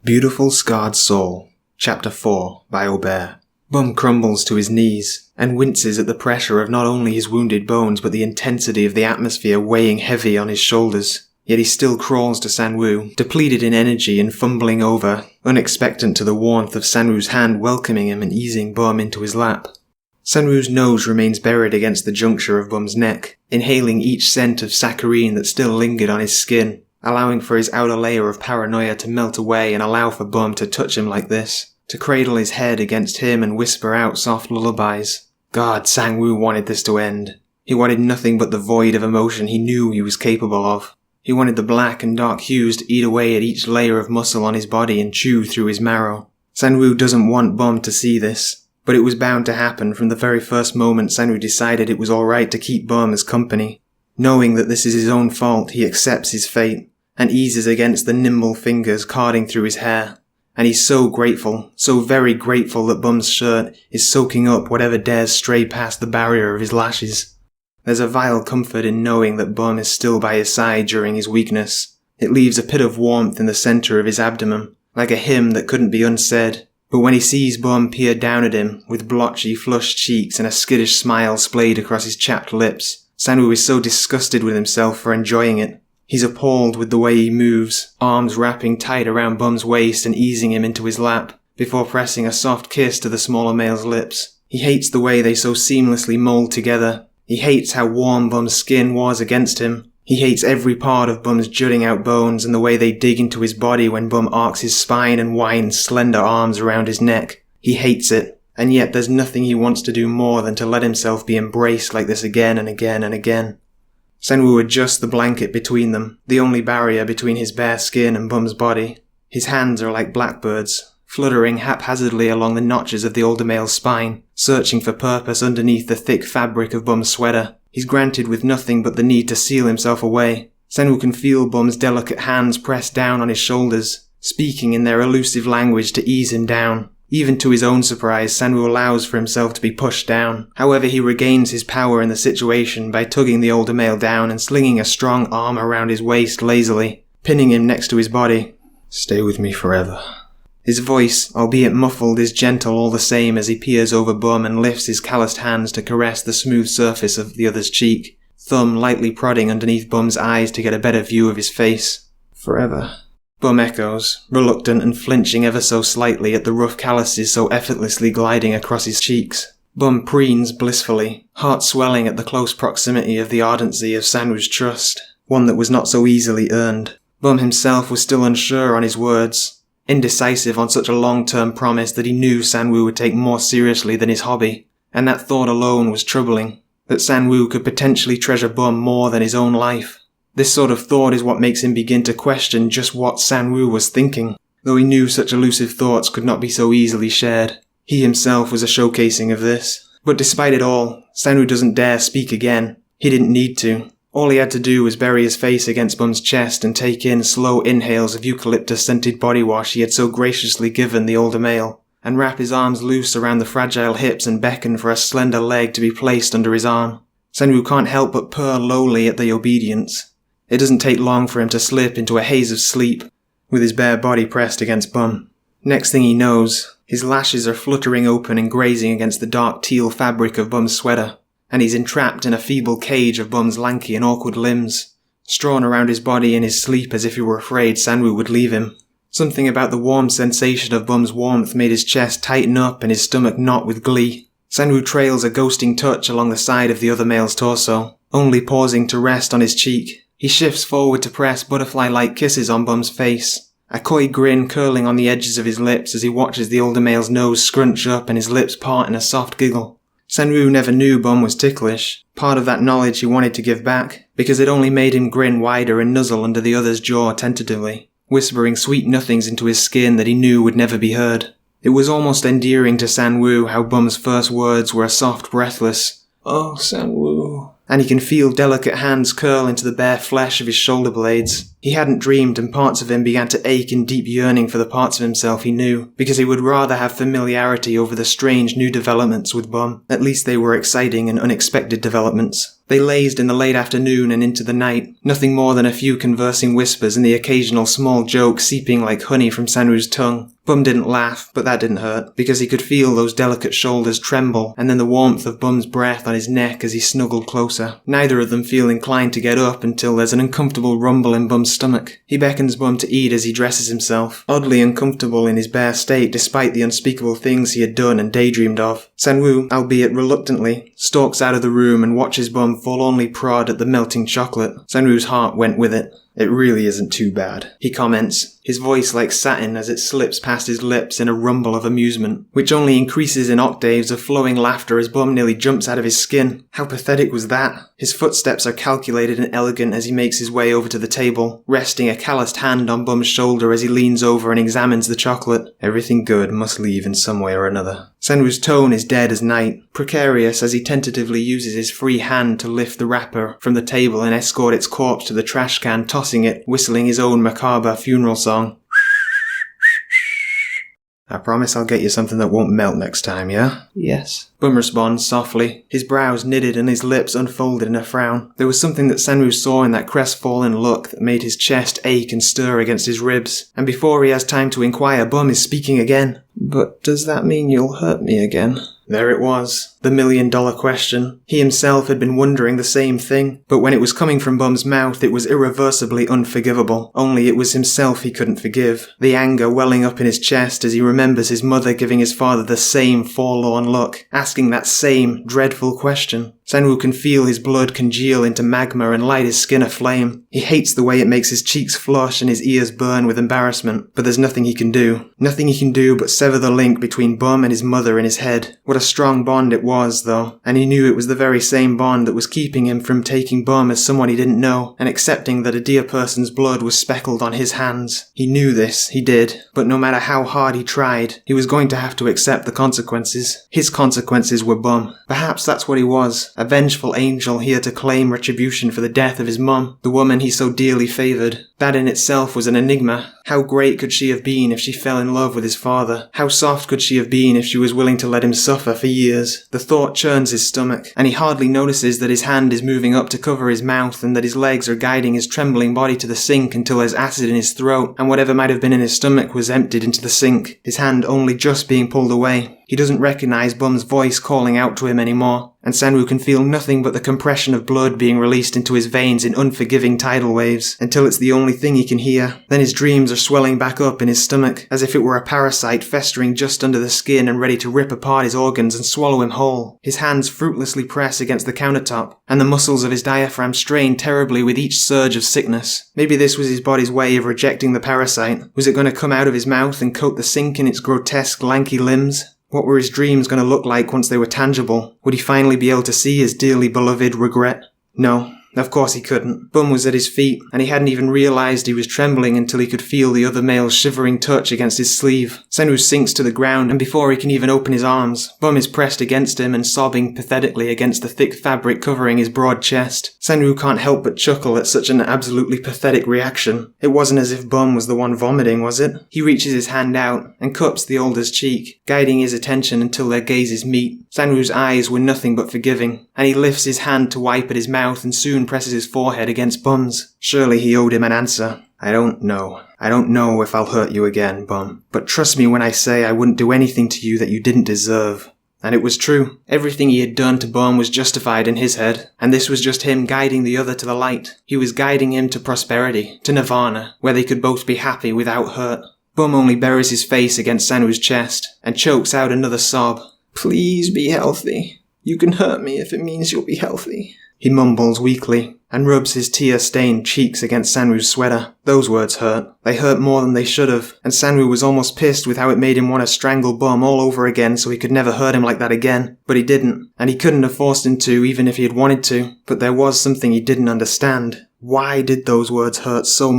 Beautiful Scarred Soul, Chapter 4 by Ohbear. Bum crumbles to his knees, and winces at the pressure of not only his wounded bones but the intensity of the atmosphere weighing heavy on his shoulders. Yet he still crawls to Sangwoo, depleted in energy and fumbling over, unexpectant to the warmth of Sangwoo's hand welcoming him and easing Bum into his lap. Sangwoo's nose remains buried against the juncture of Bum's neck, inhaling each scent of saccharine that still lingered on his skin, allowing for his outer layer of paranoia to melt away and allow for Bum to touch him like this, to cradle his head against him and whisper out soft lullabies. God, Sangwoo wanted this to end. He wanted nothing but the void of emotion he knew he was capable of. He wanted the black and dark hues to eat away at each layer of muscle on his body and chew through his marrow. Sangwoo doesn't want Bum to see this, but it was bound to happen from the very first moment Sangwoo decided it was alright to keep Bum as company. Knowing that this is his own fault, he accepts his fate, and eases against the nimble fingers carding through his hair. And he's so grateful, so very grateful that Bum's shirt is soaking up whatever dares stray past the barrier of his lashes. There's a vile comfort in knowing that Bum is still by his side during his weakness. It leaves a pit of warmth in the center of his abdomen, like a hymn that couldn't be unsaid. But when he sees Bum peer down at him, with blotchy, flushed cheeks and a skittish smile splayed across his chapped lips, Sangwoo is so disgusted with himself for enjoying it. He's appalled with the way he moves, arms wrapping tight around Bum's waist and easing him into his lap, before pressing a soft kiss to the smaller male's lips. He hates the way they so seamlessly mold together. He hates how warm Bum's skin was against him. He hates every part of Bum's jutting out bones and the way they dig into his body when Bum arcs his spine and winds slender arms around his neck. He hates it, and yet there's nothing he wants to do more than to let himself be embraced like this again and again and again. Sangwoo adjusts the blanket between them, the only barrier between his bare skin and Bum's body. His hands are like blackbirds, fluttering haphazardly along the notches of the older male's spine, searching for purpose underneath the thick fabric of Bum's sweater. He's granted with nothing but the need to seal himself away. Sangwoo can feel Bum's delicate hands press down on his shoulders, speaking in their elusive language to ease him down. Even to his own surprise, Sangwoo allows for himself to be pushed down. However, he regains his power in the situation by tugging the older male down and slinging a strong arm around his waist lazily, pinning him next to his body. Stay with me forever. His voice, albeit muffled, is gentle all the same as he peers over Bum and lifts his calloused hands to caress the smooth surface of the other's cheek, thumb lightly prodding underneath Bum's eyes to get a better view of his face. Forever. Bum echoes, reluctant and flinching ever so slightly at the rough calluses so effortlessly gliding across his cheeks. Bum preens blissfully, heart swelling at the close proximity of the ardency of Sangwoo's trust, one that was not so easily earned. Bum himself was still unsure on his words, indecisive on such a long-term promise that he knew Sangwoo would take more seriously than his hobby, and that thought alone was troubling, that Sangwoo could potentially treasure Bum more than his own life. This sort of thought is what makes him begin to question just what Sangwoo was thinking, though he knew such elusive thoughts could not be so easily shared. He himself was a showcasing of this. But despite it all, Sangwoo doesn't dare speak again. He didn't need to. All he had to do was bury his face against Bum's chest and take in slow inhales of eucalyptus-scented body wash he had so graciously given the older male, and wrap his arms loose around the fragile hips and beckon for a slender leg to be placed under his arm. Sangwoo can't help but purr lowly at the obedience. It doesn't take long for him to slip into a haze of sleep, with his bare body pressed against Bum. Next thing he knows, his lashes are fluttering open and grazing against the dark teal fabric of Bum's sweater, and he's entrapped in a feeble cage of Bum's lanky and awkward limbs, strawn around his body in his sleep as if he were afraid Sangwoo would leave him. Something about the warm sensation of Bum's warmth made his chest tighten up and his stomach knot with glee. Sangwoo trails a ghosting touch along the side of the other male's torso, only pausing to rest on his cheek. He shifts forward to press butterfly-like kisses on Bum's face, a coy grin curling on the edges of his lips as he watches the older male's nose scrunch up and his lips part in a soft giggle. Sangwoo never knew Bum was ticklish, part of that knowledge he wanted to give back, because it only made him grin wider and nuzzle under the other's jaw tentatively, whispering sweet nothings into his skin that he knew would never be heard. It was almost endearing to Sangwoo how Bum's first words were a soft, breathless, "Oh, Sangwoo," and he can feel delicate hands curl into the bare flesh of his shoulder blades. He hadn't dreamed, and parts of him began to ache in deep yearning for the parts of himself he knew, because he would rather have familiarity over the strange new developments with Bum. At least they were exciting and unexpected developments. They lazed in the late afternoon and into the night, nothing more than a few conversing whispers and the occasional small joke seeping like honey from Sangwoo's tongue. Bum didn't laugh, but that didn't hurt, because he could feel those delicate shoulders tremble, and then the warmth of Bum's breath on his neck as he snuggled closer. Neither of them feel inclined to get up until there's an uncomfortable rumble in Bum's stomach. He beckons Bum to eat as he dresses himself, oddly uncomfortable in his bare state despite the unspeakable things he had done and daydreamed of. Sangwoo, albeit reluctantly, stalks out of the room and watches Bum forlornly prod at the melting chocolate. Sangwoo's heart went with it. "It really isn't too bad," he comments, his voice like satin as it slips past his lips in a rumble of amusement, which only increases in octaves of flowing laughter as Bum nearly jumps out of his skin. How pathetic was that? His footsteps are calculated and elegant as he makes his way over to the table, resting a calloused hand on Bum's shoulder as he leans over and examines the chocolate. Everything good must leave in some way or another. Sangwoo's tone is dead as night, precarious as he tentatively uses his free hand to lift the wrapper from the table and escort its corpse to the trash can, tossing it, whistling his own macabre funeral song. "I promise I'll get you something that won't melt next time, yeah?" "Yes." Bum responds softly, his brows knitted and his lips unfolded in a frown. There was something that Sangwoo saw in that crestfallen look that made his chest ache and stir against his ribs. And before he has time to inquire, Bum is speaking again. "But does that mean you'll hurt me again?" There it was, the million-dollar question. He himself had been wondering the same thing, but when it was coming from Bum's mouth it was irreversibly unforgivable. Only it was himself he couldn't forgive. The anger welling up in his chest as he remembers his mother giving his father the same forlorn look, asking that same dreadful question. Sangwoo can feel his blood congeal into magma and light his skin aflame. He hates the way it makes his cheeks flush and his ears burn with embarrassment, but there's nothing he can do. Nothing he can do but sever the link between Bum and his mother in his head. What a strong bond it was, though, and he knew it was the very same bond that was keeping him from taking Bum as someone he didn't know, and accepting that a dear person's blood was speckled on his hands. He knew this, he did, but no matter how hard he tried, he was going to have to accept the consequences. His consequences were Bum. Perhaps that's what he was. A vengeful angel here to claim retribution for the death of his mum, the woman he so dearly favoured. That in itself was an enigma. How great could she have been if she fell in love with his father? How soft could she have been if she was willing to let him suffer for years? The thought churns his stomach, and he hardly notices that his hand is moving up to cover his mouth and that his legs are guiding his trembling body to the sink until there's acid in his throat, and whatever might have been in his stomach was emptied into the sink, his hand only just being pulled away. He doesn't recognise Bum's voice calling out to him anymore, and Sangwoo can feel nothing but the compression of blood being released into his veins in unforgiving tidal waves, until it's the only thing he can hear. Then his dreams are swelling back up in his stomach, as if it were a parasite festering just under the skin and ready to rip apart his organs and swallow him whole. His hands fruitlessly press against the countertop, and the muscles of his diaphragm strain terribly with each surge of sickness. Maybe this was his body's way of rejecting the parasite. Was it going to come out of his mouth and coat the sink in its grotesque, lanky limbs? What were his dreams going to look like once they were tangible? Would he finally be able to see his dearly beloved regret? No. Of course he couldn't. Bum was at his feet, and he hadn't even realised he was trembling until he could feel the other male's shivering touch against his sleeve. Sangwoo sinks to the ground, and before he can even open his arms, Bum is pressed against him and sobbing pathetically against the thick fabric covering his broad chest. Sangwoo can't help but chuckle at such an absolutely pathetic reaction. It wasn't as if Bum was the one vomiting, was it? He reaches his hand out and cups the older's cheek, guiding his attention until their gazes meet. Sangwoo's eyes were nothing but forgiving, and he lifts his hand to wipe at his mouth and soon presses his forehead against Bum's. Surely he owed him an answer. I don't know. I don't know if I'll hurt you again, Bum. But trust me when I say I wouldn't do anything to you that you didn't deserve. And it was true. Everything he had done to Bum was justified in his head, and this was just him guiding the other to the light. He was guiding him to prosperity, to nirvana, where they could both be happy without hurt. Bum only buries his face against Sangwoo's chest, and chokes out another sob. Please be healthy. You can hurt me if it means you'll be healthy. He mumbles weakly, and rubs his tear-stained cheeks against Sangwoo's sweater. Those words hurt. They hurt more than they should have, and Sangwoo was almost pissed with how it made him want to strangle Bum all over again so he could never hurt him like that again. But he didn't, and he couldn't have forced him to even if he had wanted to. But there was something he didn't understand. Why did those words hurt so much?